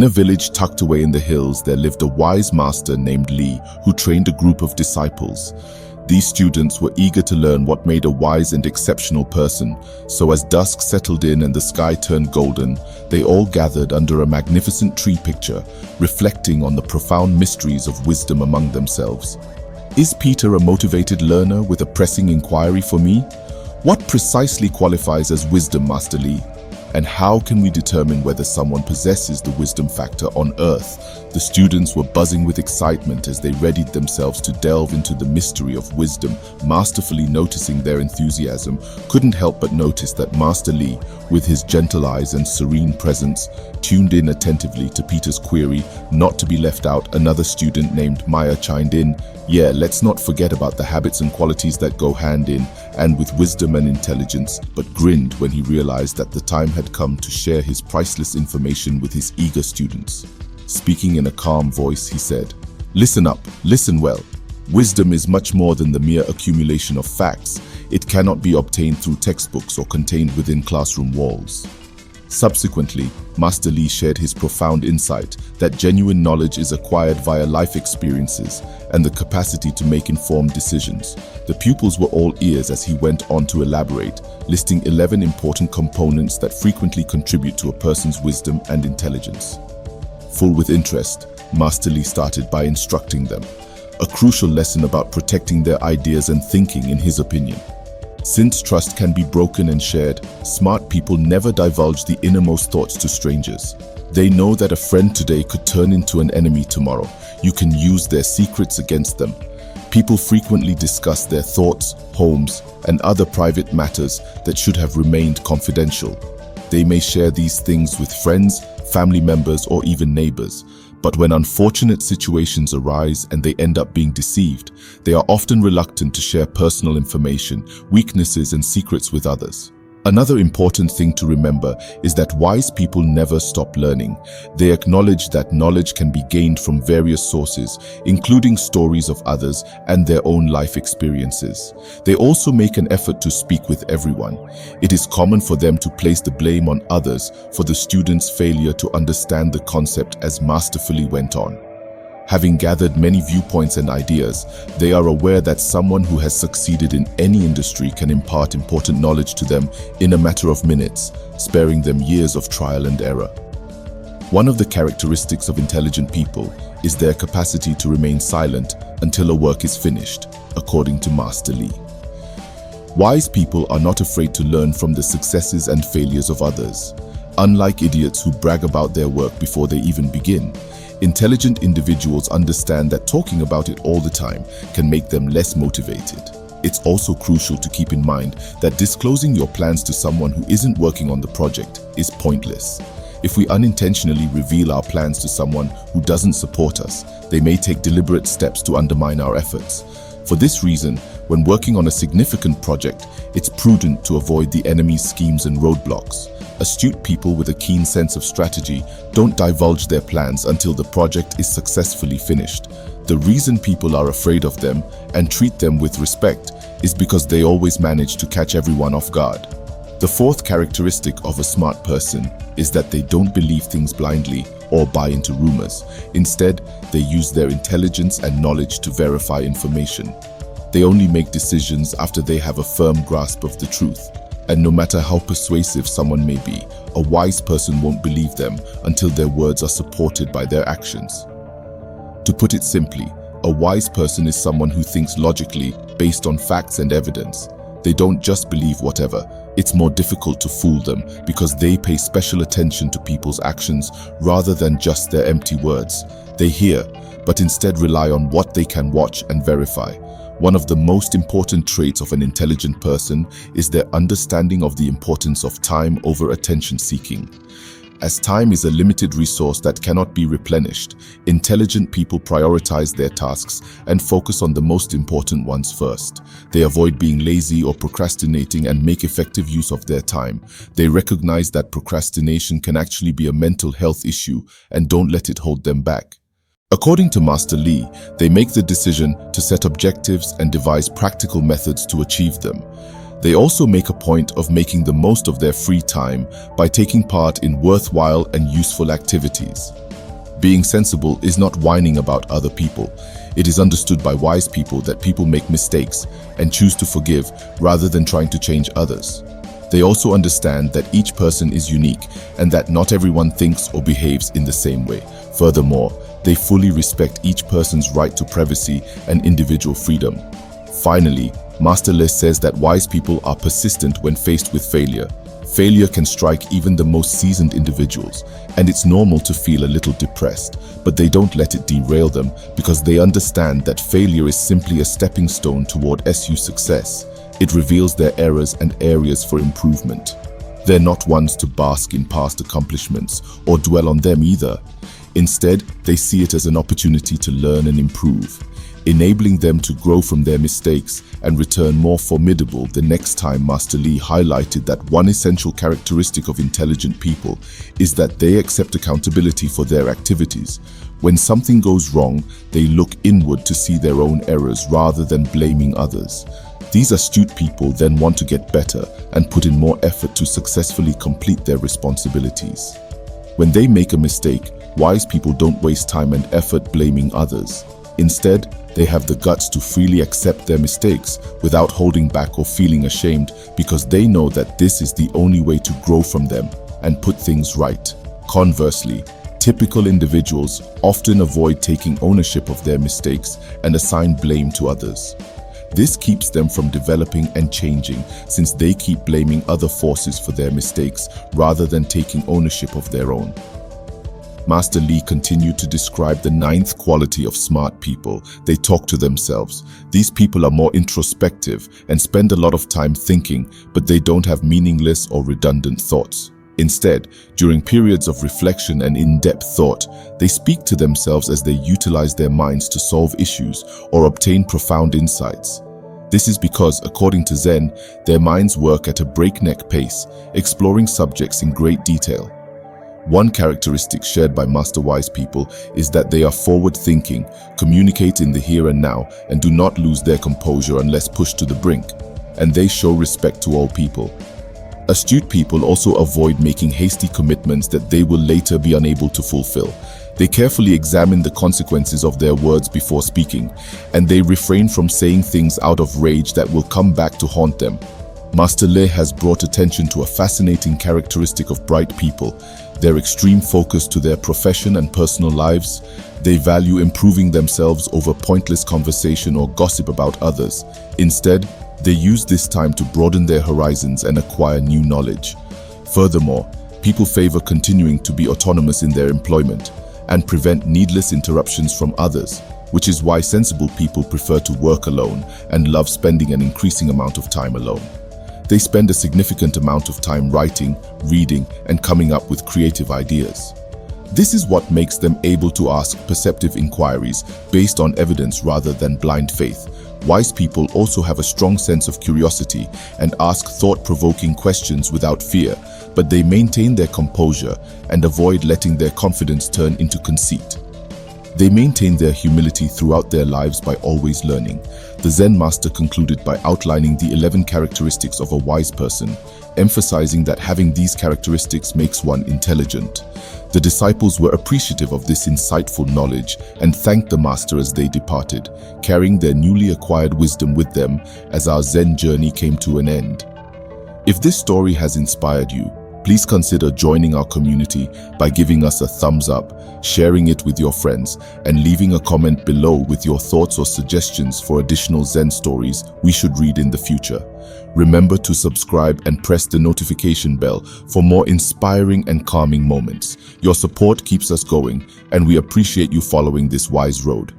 In a village tucked away in the hills, there lived a wise master named Li, who trained a group of disciples. These students were eager to learn what made a wise and exceptional person, so as dusk settled in and the sky turned golden, they all gathered under a magnificent tree picture, reflecting on the profound mysteries of wisdom among themselves. Is Peter a motivated learner with a pressing inquiry for me? What precisely qualifies as wisdom, Master Li? And how can we determine whether someone possesses the wisdom factor on Earth? The students were buzzing with excitement as they readied themselves to delve into the mystery of wisdom. Masterfully noticing their enthusiasm, couldn't help but notice that Master Li, with his gentle eyes and serene presence, tuned in attentively to Peter's query. Not to be left out, another student named Maya chimed in. Yeah, let's not forget about the habits and qualities that go hand in and with wisdom and intelligence, but grinned when he realized that the time had come to share his priceless information with his eager students. Speaking in a calm voice, he said, "Listen up, listen well. Wisdom is much more than the mere accumulation of facts. It cannot be obtained through textbooks or contained within classroom walls." Subsequently, Master Li shared his profound insight that genuine knowledge is acquired via life experiences and the capacity to make informed decisions. The pupils were all ears as he went on to elaborate, listing 11 important components that frequently contribute to a person's wisdom and intelligence. Full with interest, Master Li started by instructing them, a crucial lesson about protecting their ideas and thinking, in his opinion. Since trust can be broken and shared, smart people never divulge the innermost thoughts to strangers. They know that a friend today could turn into an enemy tomorrow. You can use their secrets against them. People frequently discuss their thoughts, homes, and other private matters that should have remained confidential. They may share these things with friends, family members, or even neighbors. But when unfortunate situations arise and they end up being deceived, they are often reluctant to share personal information, weaknesses, and secrets with others. Another important thing to remember is that wise people never stop learning. They acknowledge that knowledge can be gained from various sources, including stories of others and their own life experiences. They also make an effort to speak with everyone. It is common for them to place the blame on others for the students' failure to understand the concept, as masterfully went on. Having gathered many viewpoints and ideas, they are aware that someone who has succeeded in any industry can impart important knowledge to them in a matter of minutes, sparing them years of trial and error. One of the characteristics of intelligent people is their capacity to remain silent until a work is finished, according to Master Li. Wise people are not afraid to learn from the successes and failures of others. Unlike idiots who brag about their work before they even begin, intelligent individuals understand that talking about it all the time can make them less motivated. It's also crucial to keep in mind that disclosing your plans to someone who isn't working on the project is pointless. If we unintentionally reveal our plans to someone who doesn't support us, they may take deliberate steps to undermine our efforts. For this reason, when working on a significant project, it's prudent to avoid the enemy's schemes and roadblocks. Astute people with a keen sense of strategy don't divulge their plans until the project is successfully finished. The reason people are afraid of them and treat them with respect is because they always manage to catch everyone off guard. The fourth characteristic of a smart person is that they don't believe things blindly or buy into rumors. Instead, they use their intelligence and knowledge to verify information. They only make decisions after they have a firm grasp of the truth. And no matter how persuasive someone may be, a wise person won't believe them until their words are supported by their actions. To put it simply, a wise person is someone who thinks logically based on facts and evidence. They don't just believe whatever. It's more difficult to fool them because they pay special attention to people's actions rather than just their empty words. They hear, but instead rely on what they can watch and verify. One of the most important traits of an intelligent person is their understanding of the importance of time over attention seeking. As time is a limited resource that cannot be replenished, intelligent people prioritize their tasks and focus on the most important ones first. They avoid being lazy or procrastinating and make effective use of their time. They recognize that procrastination can actually be a mental health issue and don't let it hold them back. According to Master Li, they make the decision to set objectives and devise practical methods to achieve them. They also make a point of making the most of their free time by taking part in worthwhile and useful activities. Being sensible is not whining about other people. It is understood by wise people that people make mistakes and choose to forgive rather than trying to change others. They also understand that each person is unique and that not everyone thinks or behaves in the same way. Furthermore, they fully respect each person's right to privacy and individual freedom. Finally, Master Le says that wise people are persistent when faced with failure. Failure can strike even the most seasoned individuals, and it's normal to feel a little depressed, but they don't let it derail them because they understand that failure is simply a stepping stone toward success. It reveals their errors and areas for improvement. They're not ones to bask in past accomplishments or dwell on them either. Instead, they see it as an opportunity to learn and improve, enabling them to grow from their mistakes and return more formidable the next time. Master Li highlighted that one essential characteristic of intelligent people is that they accept accountability for their activities. When something goes wrong, they look inward to see their own errors rather than blaming others. These astute people then want to get better and put in more effort to successfully complete their responsibilities. When they make a mistake, wise people don't waste time and effort blaming others. Instead, they have the guts to freely accept their mistakes without holding back or feeling ashamed because they know that this is the only way to grow from them and put things right. Conversely, typical individuals often avoid taking ownership of their mistakes and assign blame to others. This keeps them from developing and changing since they keep blaming other forces for their mistakes rather than taking ownership of their own. Master Li continued to describe the 9th quality of smart people. They talk to themselves. These people are more introspective and spend a lot of time thinking, but they don't have meaningless or redundant thoughts. Instead, during periods of reflection and in-depth thought, they speak to themselves as they utilize their minds to solve issues or obtain profound insights. This is because, according to Zen, their minds work at a breakneck pace, exploring subjects in great detail. One characteristic shared by Master Wise people is that they are forward-thinking, communicate in the here and now, and do not lose their composure unless pushed to the brink. And they show respect to all people. Astute people also avoid making hasty commitments that they will later be unable to fulfill. They carefully examine the consequences of their words before speaking, and they refrain from saying things out of rage that will come back to haunt them. Master Le has brought attention to a fascinating characteristic of bright people: their extreme focus to their profession and personal lives. They value improving themselves over pointless conversation or gossip about others. Instead, they use this time to broaden their horizons and acquire new knowledge. Furthermore, people favor continuing to be autonomous in their employment and prevent needless interruptions from others, which is why sensible people prefer to work alone and love spending an increasing amount of time alone. They spend a significant amount of time writing, reading, and coming up with creative ideas. This is what makes them able to ask perceptive inquiries based on evidence rather than blind faith. Wise people also have a strong sense of curiosity and ask thought-provoking questions without fear, but they maintain their composure and avoid letting their confidence turn into conceit. They maintain their humility throughout their lives by always learning. The Zen master concluded by outlining the 11 characteristics of a wise person, emphasizing that having these characteristics makes one intelligent. The disciples were appreciative of this insightful knowledge and thanked the master as they departed, carrying their newly acquired wisdom with them as our Zen journey came to an end. If this story has inspired you, please consider joining our community by giving us a thumbs up, sharing it with your friends, and leaving a comment below with your thoughts or suggestions for additional Zen stories we should read in the future. Remember to subscribe and press the notification bell for more inspiring and calming moments. Your support keeps us going, and we appreciate you following this wise road.